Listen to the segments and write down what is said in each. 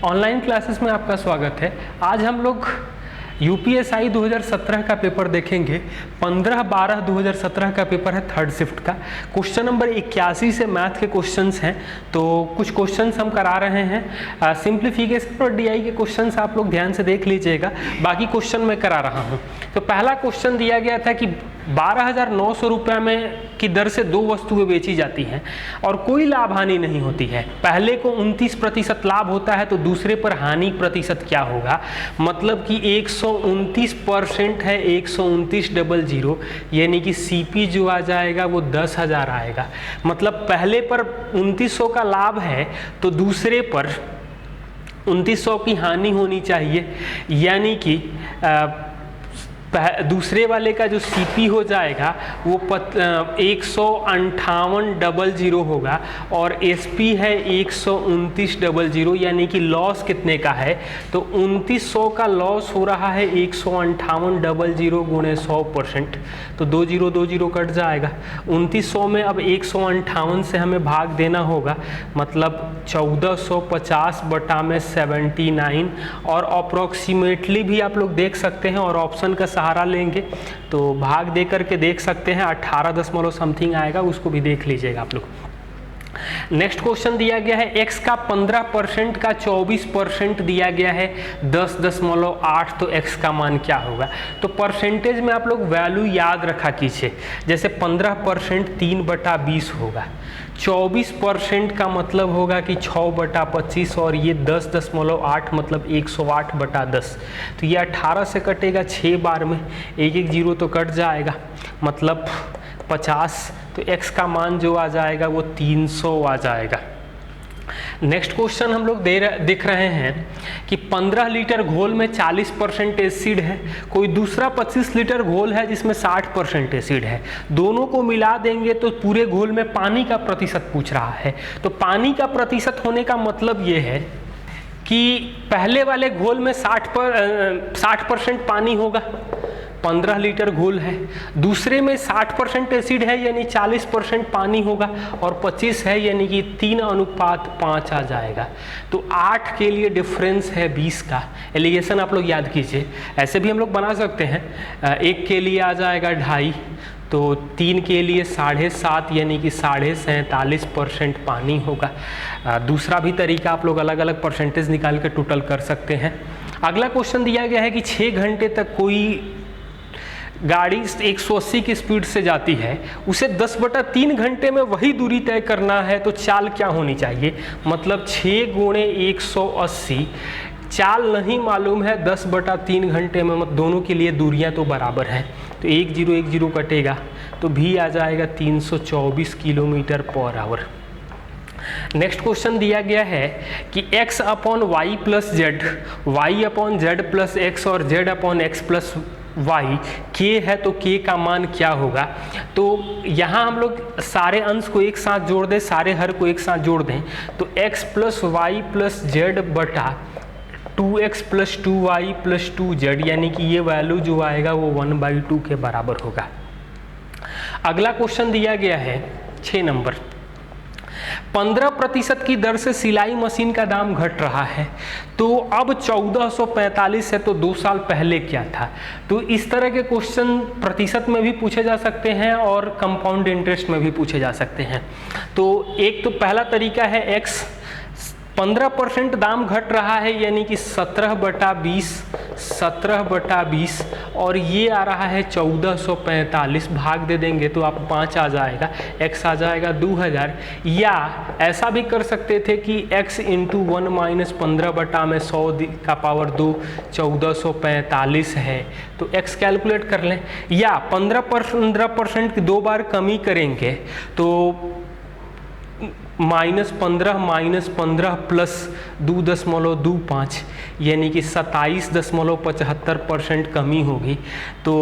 Online classes में आपका स्वागत है। आज हम लोग यूपीएसआई 2017 का पेपर देखेंगे। 15/12/2017 का पेपर है, थर्ड शिफ्ट का। क्वेश्चन नंबर 81 से मैथ के क्वेश्चंस हैं, तो कुछ क्वेश्चंस हम करा रहे हैं। सिंप्लीफिकेशन और डीआई के क्वेश्चंस आप लोग ध्यान से देख लीजिएगा, बाकी क्वेश्चन मैं करा रहा हूँ। तो पहला क्वेश्चन दिया गया था कि 12,900 रुपये में की दर से दो वस्तुएं बेची जाती हैं और कोई लाभ हानि नहीं होती है। पहले को 29% लाभ होता है तो दूसरे पर हानि प्रतिशत क्या होगा। मतलब कि 129% है, 129,000, यानी कि सीपी जो आ जाएगा वो 10,000 आएगा। मतलब पहले पर 2900 का लाभ है तो दूसरे पर 2900 की हानि होनी चाहिए, यानी कि दूसरे वाले का जो सीपी हो जाएगा वो 158,000 होगा और एसपी है 129,000, यानी कि लॉस कितने का है तो 2900 का लॉस हो रहा है 158,000 गुणे 100%, तो 20 कट जाएगा। 2900 में अब 158 से हमें भाग देना होगा, मतलब 1450 बटा में 79, और अप्रॉक्सीमेटली भी आप लोग देख सकते हैं और ऑप्शन का सहारा लेंगे तो भाग दे करके देख सकते हैं 18 दशमलव समथिंग आएगा, उसको भी देख लीजिएगा आप लोग। नेक्स्ट क्वेश्चन दिया गया है x का 15% का 24% दिया गया है 10.8, तो x का मान क्या होगा। तो परसेंटेज में आप लोग वैल्यू याद रखा कीजिए, जैसे 15% 3/20 होगा, 24% का मतलब होगा कि 6/25, और ये 10.8 मतलब 108/10, तो ये 18 से कटेगा 6 बार में, एक जीरो तो कट जाएगा, मतलब 50, तो x का मान जो आ जाएगा वो 300 आ जाएगा। नेक्स्ट क्वेश्चन हम लोग देख रहे हैं कि 15 लीटर घोल में 40% एसिड है, कोई दूसरा 25 लीटर घोल है जिसमें 60% एसिड है, दोनों को मिला देंगे तो पूरे घोल में पानी का प्रतिशत पूछ रहा है। तो पानी का प्रतिशत होने का मतलब ये है कि पहले वाले घोल में 60% पानी होगा, 15 लीटर घोल है, दूसरे में 60% एसिड है यानी 40% पानी होगा, और 25 है यानी कि 3:5 आ जाएगा। तो 8 के लिए डिफरेंस है 20 का। एलिगेशन आप लोग याद कीजिए, ऐसे भी हम लोग बना सकते हैं। 1 के लिए आ जाएगा 2.5, तो 3 के लिए 7.5 यानी कि 47% पानी होगा। दूसरा भी तरीका आप लोग अलग अलग परसेंटेज निकाल के टोटल कर सकते हैं। अगला क्वेश्चन दिया गया है कि 6 घंटे तक कोई गाड़ी 180 की स्पीड से जाती है, उसे 10/3 घंटे में वही दूरी तय करना है, तो चाल क्या होनी चाहिए। मतलब 6 गुणे 180, चाल नहीं मालूम है, 10/3 घंटे में, मतलब दोनों के लिए दूरियां तो बराबर हैं, तो 10 कटेगा तो भी आ जाएगा 324 kilometre per hour. Next question दिया गया है कि x upon Y plus Z, Y upon Z plus X और Z upon X plus y k है, तो k का मान क्या होगा। तो यहाँ हम लोग सारे अंश को एक साथ जोड़ दें, सारे हर को एक साथ जोड़ दें, तो x plus Y plus Z बटा 2x plus 2y plus 2z, यानी कि ये वैल्यू जो आएगा वो 1/2 के बराबर होगा। अगला क्वेश्चन दिया गया है 6 नंबर, 15% की दर से सिलाई मशीन का दाम घट रहा है, तो अब 1445 है, तो 2 साल पहले क्या था। तो इस तरह के क्वेश्चन प्रतिशत में भी पूछे जा सकते हैं और कंपाउंड इंटरेस्ट में भी पूछे जा सकते हैं। तो एक तो पहला तरीका है x, 15% दाम घट रहा है यानी कि 17/20, और ये आ रहा है 1445, भाग दे देंगे तो आप 5 आ जाएगा, x आ जाएगा 2000। या ऐसा भी कर सकते थे कि x इंटू 1 माइनस 15/100 का पावर 2 1445 है, तो x कैलकुलेट कर लें। या 15% की 2 बार कमी करेंगे तो -15 प्लस 2.25 यानी कि 27.75% कमी होगी, तो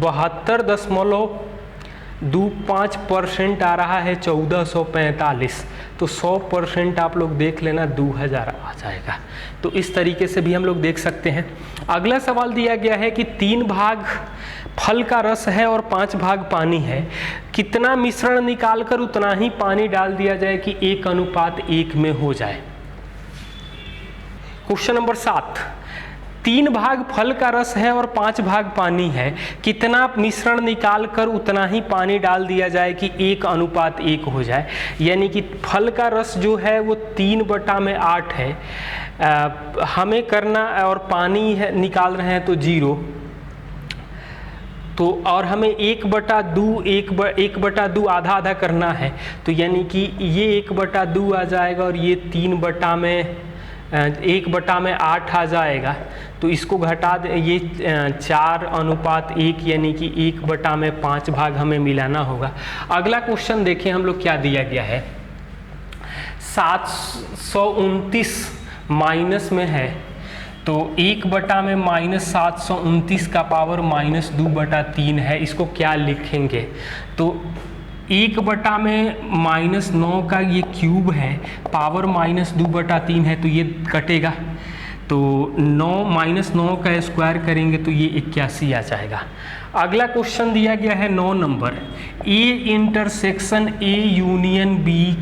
72.25% आ रहा है 1445, तो 100% आप लोग देख लेना 2000 आ जाएगा। तो इस तरीके से भी हम लोग देख सकते हैं। अगला सवाल दिया गया है कि 3 भाग फल का रस है और 5 भाग पानी है, कितना मिश्रण निकालकर उतना ही पानी डाल दिया जाए कि 1:1 में हो जाए। क्वेश्चन नंबर 7, 3 भाग फल का रस है और 5 भाग पानी है, कितना मिश्रण निकाल कर उतना ही पानी डाल दिया जाए कि 1:1 हो जाए। यानी कि फल का रस जो है वो 3/8 है, हमें करना और पानी है निकाल रहे हैं तो 0, तो और हमें 1/2 आधा आधा करना है, तो यानी कि ये 1/2 आ जाएगा और ये 1/8 आ जाएगा। तो इसको घटा दे, ये 4:1 यानी कि 1/5 भाग हमें मिलाना होगा। अगला क्वेश्चन देखें हम लोग क्या दिया गया है। 729 माइनस में है, तो 1/-729 का पावर -2/3 है। इसको क्या लिखेंगे, तो 1/-9 का ये क्यूब है, पावर -2/3 है, तो ये कटेगा, तो 9 का स्क्वायर करेंगे तो ये 81 आ जाएगा। अगला क्वेश्चन दिया गया है 9 number, A intersection A union B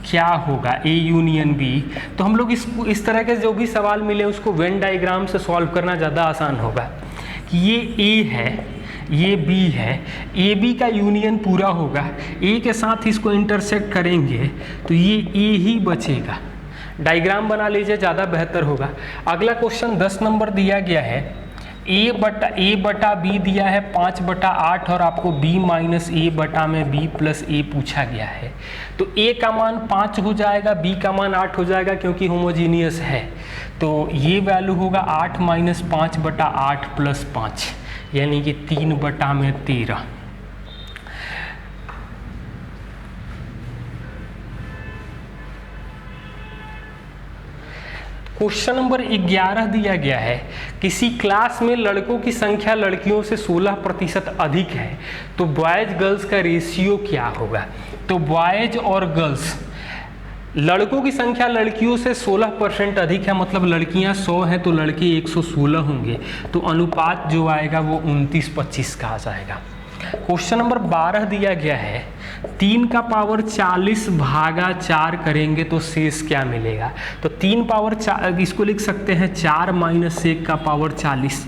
क्या होगा, ए यूनियन बी। तो हम लोग इस तरह के जो भी सवाल मिले उसको वेन डायग्राम से सॉल्व करना ज़्यादा आसान होगा कि ये ए है, ये बी है, ए बी का यूनियन पूरा होगा, ए के साथ इसको इंटरसेक्ट करेंगे तो ये ए ही बचेगा। डायग्राम बना लीजिए, ज़्यादा बेहतर होगा। अगला क्वेश्चन 10 नंबर दिया गया है, ए बटा बी दिया है 5/8 और आपको b माइनस ए बटा में b प्लस ए पूछा गया है। तो a का मान 5 हो जाएगा, b का मान 8 हो जाएगा क्योंकि होमोजीनियस है, तो ये वैल्यू होगा 8 - 5/8 + 5 यानी कि 3/13। क्वेश्चन नंबर 11 दिया गया है, किसी क्लास में लड़कों की संख्या लड़कियों से 16% अधिक है, तो बॉयज गर्ल्स का रेशियो क्या होगा। तो बॉयज और गर्ल्स, लड़कों की संख्या लड़कियों से 16% अधिक है, मतलब लड़कियां 100 हैं तो लड़के 116 होंगे, तो अनुपात जो आएगा वो 29-25 का आ जाएगा। क्वेश्चन नंबर 12 दिया गया है, 3 का पावर 40 भागा 4 करेंगे तो शेष क्या मिलेगा। तो 3 पावर 4, इसको लिख सकते हैं 4 - 1 का पावर 40,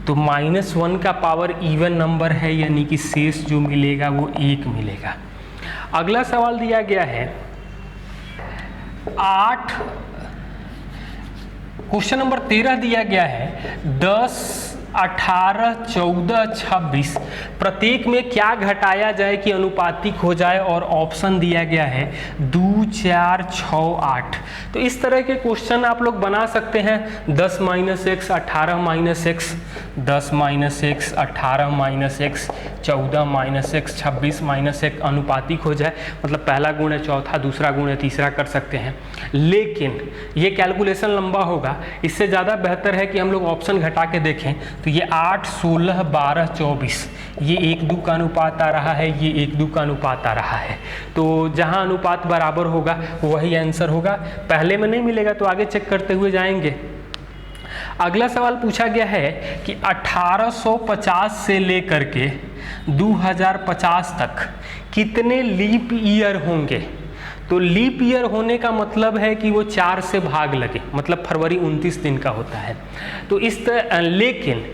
तो -1 का पावर इवन नंबर है यानी कि शेष जो मिलेगा वो 1 मिलेगा। अगला सवाल दिया गया है 8, क्वेश्चन नंबर 13 दिया गया है, 10, 18, 14, 26 प्रत्येक में क्या घटाया जाए कि अनुपातिक हो जाए, और ऑप्शन दिया गया है 2, 4, 6, 8। तो इस तरह के क्वेश्चन आप लोग बना सकते हैं, 10 - x, 18 - x, 10 - x, 18 - x, 14 - x, 26 - x अनुपातिक हो जाए, मतलब पहला गुण है चौथा, दूसरा गुण है तीसरा कर सकते हैं। लेकिन ये कैलकुलेशन लंबा होगा, इससे ज़्यादा बेहतर है कि हम लोग ऑप्शन घटा के देखें। तो ये 8, 16, 12, 24 ये 1:2 का अनुपात आ रहा है, ये 1:2 का अनुपात आ रहा है, तो जहाँ अनुपात बराबर होगा वही आंसर होगा। पहले में नहीं मिलेगा तो आगे चेक करते हुए जाएंगे। अगला सवाल पूछा गया है कि 1850 से लेकर के 2050 तक कितने लीप ईयर होंगे। तो लीप ईयर होने का मतलब है कि वो 4 से भाग लगे, मतलब फरवरी 29 दिन का होता है। तो इस तरह, लेकिन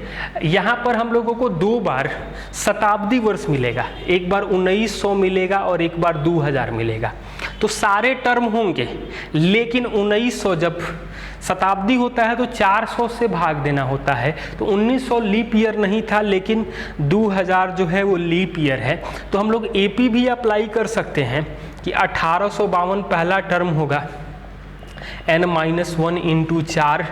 यहाँ पर हम लोगों को 2 बार शताब्दी वर्ष मिलेगा, एक बार 1900 मिलेगा और एक बार 2000 मिलेगा। तो सारे टर्म होंगे, लेकिन 1900 जब शताब्दी होता है तो 400 से भाग देना होता है, तो 1900 लीप ईयर नहीं था, लेकिन 2000 जो है वो लीप ईयर है। तो हम लोग एपी भी अप्लाई कर सकते हैं कि 1852 पहला टर्म होगा, n-1 × 4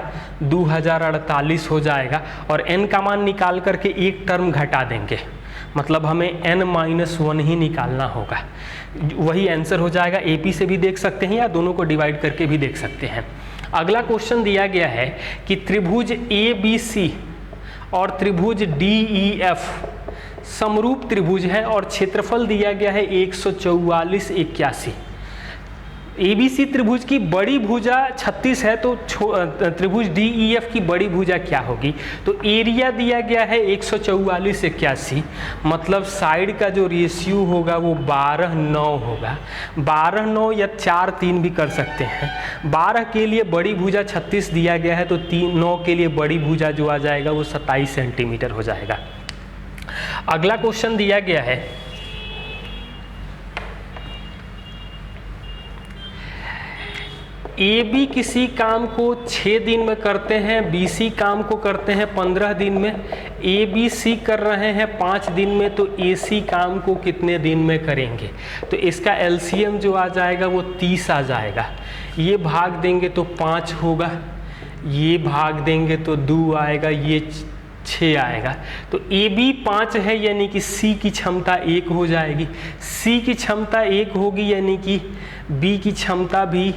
2048 हो जाएगा, और n का मान निकाल करके एक टर्म घटा देंगे, मतलब हमें n-1 ही निकालना होगा, वही आंसर हो जाएगा। एपी से भी देख सकते हैं या दोनों को डिवाइड करके भी देख सकते हैं। अगला क्वेश्चन दिया गया है कि त्रिभुज ABC और त्रिभुज DEF समरूप त्रिभुज है और क्षेत्रफल दिया गया है 144, 81। ABC त्रिभुज की बड़ी भुजा 36 है, तो त्रिभुज DEF की बड़ी भुजा क्या होगी? तो एरिया दिया गया है 144/81, मतलब साइड का जो रेशियो होगा वो 12:9 होगा। 12:9 या 4:3 भी कर सकते हैं। 12 के लिए बड़ी भुजा 36 दिया गया है, तो 9 के लिए बड़ी भुजा जो आ जाएगा वो 27 सेंटीमीटर हो जाएगा। अगला क्वेश्चन दिया गया है, AB किसी काम को 6 दिन में करते हैं, BC काम को करते हैं 15 दिन में, ABC कर रहे हैं 5 दिन में, तो AC काम को कितने दिन में करेंगे? तो इसका LCM जो आ जाएगा वो 30 आ जाएगा। ये भाग देंगे तो 5 होगा, ये भाग देंगे तो 2 आएगा, ये 6 आएगा। तो AB 5 है यानी कि C की क्षमता 1 हो जाएगी। C की क्षमता 1 होगी यानी कि B की क्षमता भी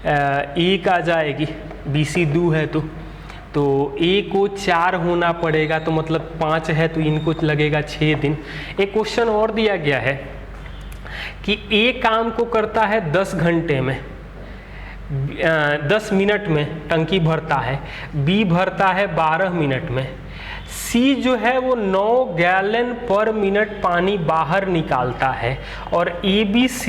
1 आ जाएगी। BC 2 है तो A को 4 होना पड़ेगा, तो मतलब 5 है तो इनको लगेगा 6 दिन। एक क्वेश्चन और दिया गया है कि A काम को करता है 10 घंटे में, 10 मिनट में टंकी भरता है, B भरता है 12 मिनट में, C जो है वो 9 गैलन पर मिनट पानी बाहर निकालता है, और ABC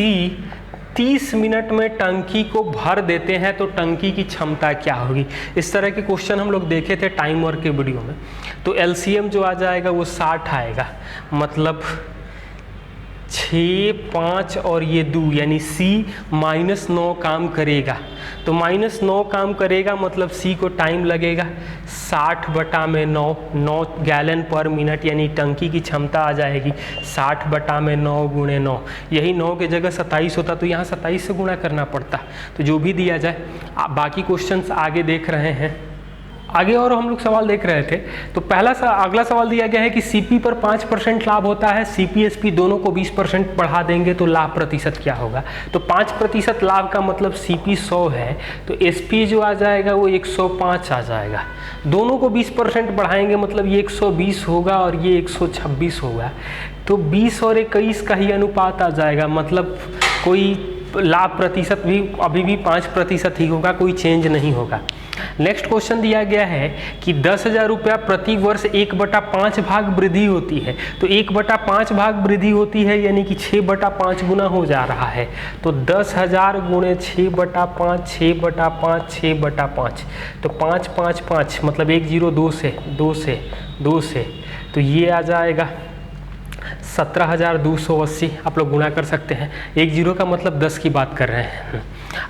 30 मिनट में टंकी को भर देते हैं, तो टंकी की क्षमता क्या होगी? इस तरह के क्वेश्चन हम लोग देखे थे टाइम वर्क के वीडियो में। तो LCM जो आ जाएगा वो 60 आएगा, मतलब 6, 5 और ये 2 यानी C -9 काम करेगा। तो -9 काम करेगा मतलब C को टाइम लगेगा 60/9, 9 गैलन पर मिनट, यानी टंकी की क्षमता आ जाएगी 60/9 × 9। यही 9 के जगह 27 होता तो यहाँ 27 से गुणा करना पड़ता। तो जो भी दिया जाए, बाकी क्वेश्चंस आगे देख रहे हैं। आगे और हम लोग सवाल देख रहे थे। तो अगला सवाल दिया गया है कि CP पर 5% लाभ होता है, CP SP दोनों को 20% बढ़ा देंगे तो लाभ प्रतिशत क्या होगा? तो 5% लाभ का मतलब CP 100 है, तो SP जो आ जाएगा वो 105 आ जाएगा। दोनों को 20% बढ़ाएंगे मतलब ये 120 होगा और ये 126 होगा। तो 20 और 21 का ही अनुपात आ जाएगा, मतलब कोई लाभ प्रतिशत भी अभी भी 5% ही होगा, कोई चेंज नहीं होगा। नेक्स्ट क्वेश्चन दिया गया है कि 10,000 रुपया प्रति वर्ष 1/5 भाग वृद्धि होती है। तो 1/5 भाग वृद्धि होती है यानी कि 6/5 गुना हो जा रहा है। तो 10,000 × 6/5, 6/5, 6/5, तो 5, 5, 5 मतलब 1 0 2 से, तो ये आ जाएगा 17,280। आप लोग गुणा कर सकते हैं, 1 0 का मतलब 10 की बात कर रहे हैं।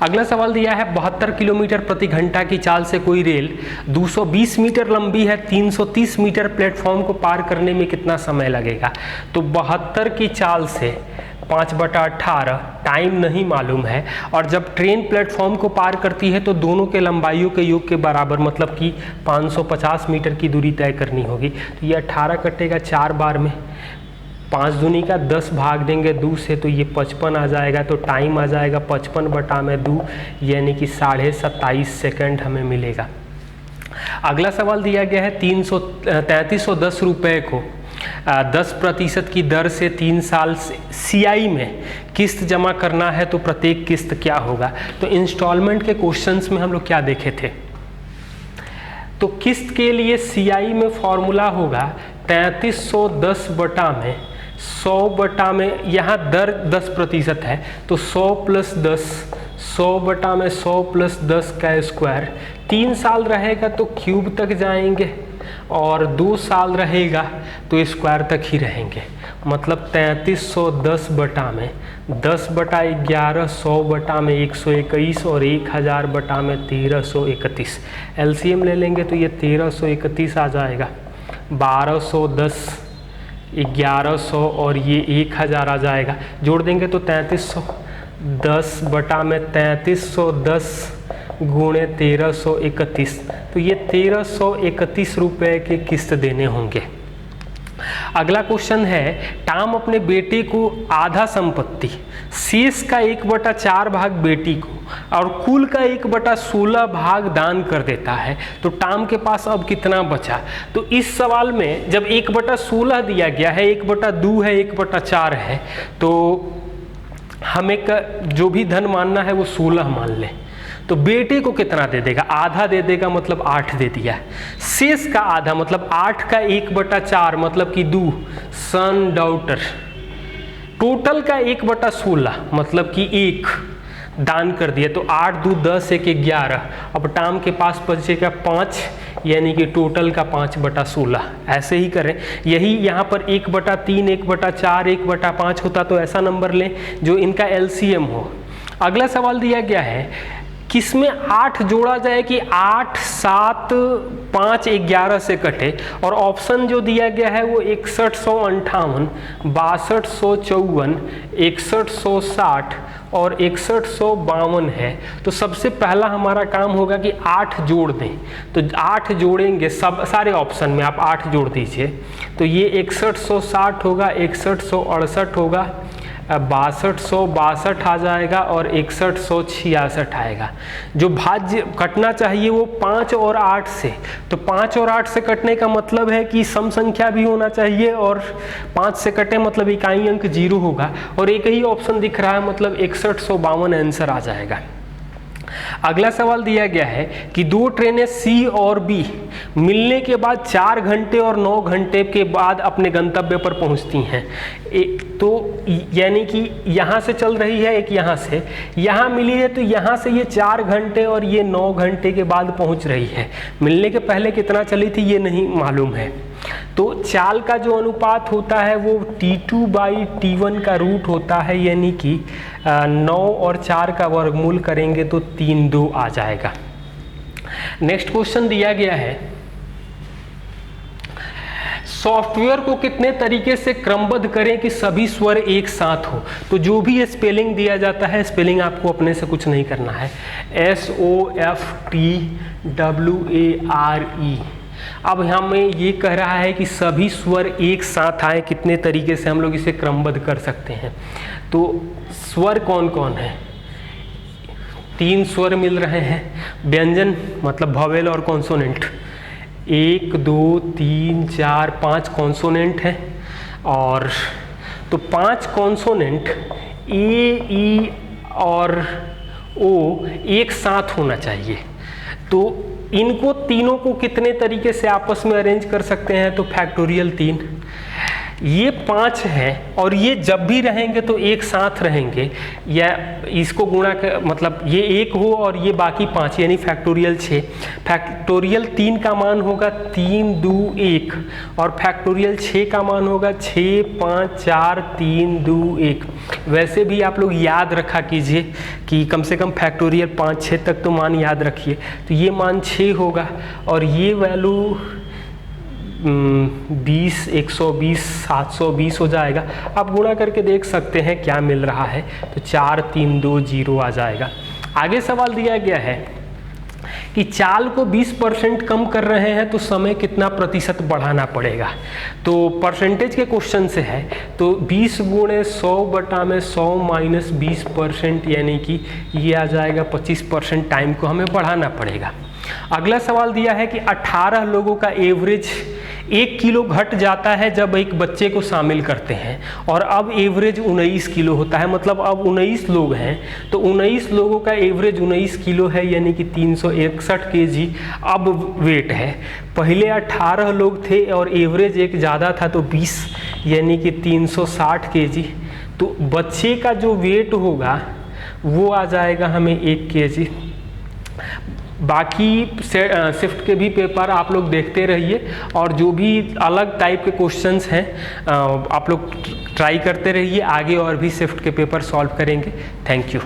अगला सवाल दिया है 72 किलोमीटर प्रति घंटा की चाल से कोई रेल 220 मीटर लंबी है, 330 मीटर प्लेटफॉर्म को पार करने में कितना समय लगेगा? तो 72 की चाल से 5/18, टाइम नहीं मालूम है, और जब ट्रेन प्लेटफॉर्म को पार करती है तो दोनों के लंबाइयों के योग के बराबर, मतलब कि 550 मीटर की दूरी तय करनी होगी। तो ये 18 कटेगा 4 बार में, 5 दूनी का 10 भाग देंगे 2 से, तो ये 55 आ जाएगा। तो टाइम आ जाएगा 55/2 यानी कि 27.5 सेकेंड हमें मिलेगा। अगला सवाल दिया गया है 3310 रुपये को 10% की दर से 3 साल CI में किस्त जमा करना है, तो प्रत्येक किस्त क्या होगा? तो इंस्टॉलमेंट के क्वेश्चंस में हम लोग क्या देखे थे? तो किस्त के लिए CI में फॉर्मूला होगा 3310 बटा में 100 बटा में, यहाँ दर 10% है तो 100 + 10, 100 बटा में 100 + 10 का स्क्वायर। 3 साल रहेगा तो क्यूब तक जाएंगे, और 2 साल रहेगा तो स्क्वायर तक ही रहेंगे, मतलब 3310 बटा में 10/11, 100 बटा में 121 और 1000 बटा में 1331। LCM ले लेंगे तो ये 1331 आ जाएगा, 1210, 1100 और ये 1000 आ जाएगा। जोड़ देंगे तो 3300, 10 बटा में 3310 गुणे 1331, तो ये 1331 रुपये के किस्त देने होंगे। अगला क्वेश्चन है, टॉम अपने बेटे को आधा संपत्ति, शेष का 1/4 भाग बेटी को और कुल का 1/16 भाग दान कर देता है, तो टॉम के पास अब कितना बचा? तो इस सवाल में जब 1/16 दिया गया है, 1/2 है, 1/4 है, तो हमें जो भी धन मानना है वो 16 मान लें, तो बेटे को कितना दे देगा, आधा दे देगा, मतलब 8 दे दिया। शेष का आधा मतलब 8 का 1/4 मतलब कि 2 सन डॉटर। टोटल का 1/16 मतलब कि 1 दान कर दिया, तो 8 2 10 1 11। अब टाम के पास बचेगा 5, यानी कि टोटल का 5/16। ऐसे ही करें, यही यहाँ पर 1/3 1/4 1/5 होता तो ऐसा नंबर लें जो इनका एलसीएम हो। अगला सवाल दिया गया है किसमें 8 जोड़ा जाए कि 8 7 5 11 से कटे, और ऑप्शन जो दिया गया है वो 6158 6254 6160 और 6152 है। तो सबसे पहला हमारा काम होगा कि 8 जोड़ दें, तो 8 जोड़ेंगे सब सारे ऑप्शन में, आप 8 जोड़ दीजिए, तो ये 6160 होगा, 6168 होगा, 6262 आ जाएगा और 6166 आएगा। जो भाज्य कटना चाहिए वो 5 और 8 से, तो 5 और 8 से कटने का मतलब है कि सम संख्या भी होना चाहिए, और 5 से कटे मतलब इकाई अंक 0 होगा, और एक ही ऑप्शन दिख रहा है मतलब 6152 आंसर आ जाएगा। अगला सवाल दिया गया है कि 2 ट्रेनें सी और बी मिलने के बाद 4 घंटे और 9 घंटे के बाद अपने गंतव्य पर पहुंचती हैं। तो यानी कि यहाँ से चल रही है, एक यहाँ से, यहाँ मिली है, तो यहाँ से ये 4 घंटे और ये 9 घंटे के बाद पहुंच रही है। मिलने के पहले कितना चली थी ये नहीं मालूम है, तो चाल का जो अनुपात होता है वो T2/T1 का रूट होता है, यानी कि 9 और 4 का वर्गमूल करेंगे तो 3/2 आ जाएगा। नेक्स्ट क्वेश्चन दिया गया है सॉफ्टवेयर को कितने तरीके से क्रमबद्ध करें कि सभी स्वर एक साथ हो। तो जो भी स्पेलिंग दिया जाता है, स्पेलिंग आपको अपने से कुछ नहीं करना है, SOFTWARE। अब हमें ये कह रहा है कि सभी स्वर एक साथ आए, कितने तरीके से हम लोग इसे क्रमबद्ध कर सकते हैं। तो स्वर कौन कौन है, 3 स्वर मिल रहे हैं, व्यंजन मतलब वॉवेल और कॉन्सोनेंट 1 2 3 4 5 कॉन्सोनेंट है, और तो 5 कॉन्सोनेंट ए ई और ओ एक साथ होना चाहिए। तो इनको तीनों को कितने तरीके से आपस में अरेंज कर सकते हैं, तो फैक्टोरियल 3, ये 5 हैं और ये जब भी रहेंगे तो एक साथ रहेंगे, या इसको गुणा कर मतलब ये 1 हो और ये बाकी 5 यानी फैक्टोरियल 6। फैक्टोरियल 3 का मान होगा 3 2 1 और फैक्टोरियल 6 का मान होगा 6 5 4 3 2 1। वैसे भी आप लोग याद रखा कीजिए कि कम से कम फैक्टोरियल 5 6 तक तो मान याद रखिए। तो ये मान 6 होगा और ये वैल्यू 20 120 720 हो जाएगा। आप गुणा करके देख सकते हैं क्या मिल रहा है, तो 4 3 2 0 आ जाएगा। आगे सवाल दिया गया है कि चाल को 20% कम कर रहे हैं तो समय कितना प्रतिशत बढ़ाना पड़ेगा। तो परसेंटेज के क्वेश्चन से है, तो 20 गुणे 100/100 माइनस 20% यानी कि ये आ जाएगा 25% टाइम को हमें बढ़ाना पड़ेगा। अगला सवाल दिया है कि 18 लोगों का एवरेज 1 किलो घट जाता है जब एक बच्चे को शामिल करते हैं, और अब एवरेज 19 किलो होता है, मतलब अब 19 लोग हैं तो 19 लोगों का एवरेज 19 किलो है, यानी कि 361 kg अब वेट है। पहले 18 लोग थे और एवरेज एक ज़्यादा था तो 20 यानी कि 360 kg। तो बच्चे का जो वेट होगा वो आ जाएगा हमें 1 kg। बाकी शिफ्ट के भी पेपर आप लोग देखते रहिए, और जो भी अलग टाइप के क्वेश्चंस हैं आप लोग ट्राई करते रहिए। आगे और भी शिफ्ट के पेपर सॉल्व करेंगे। Thank you.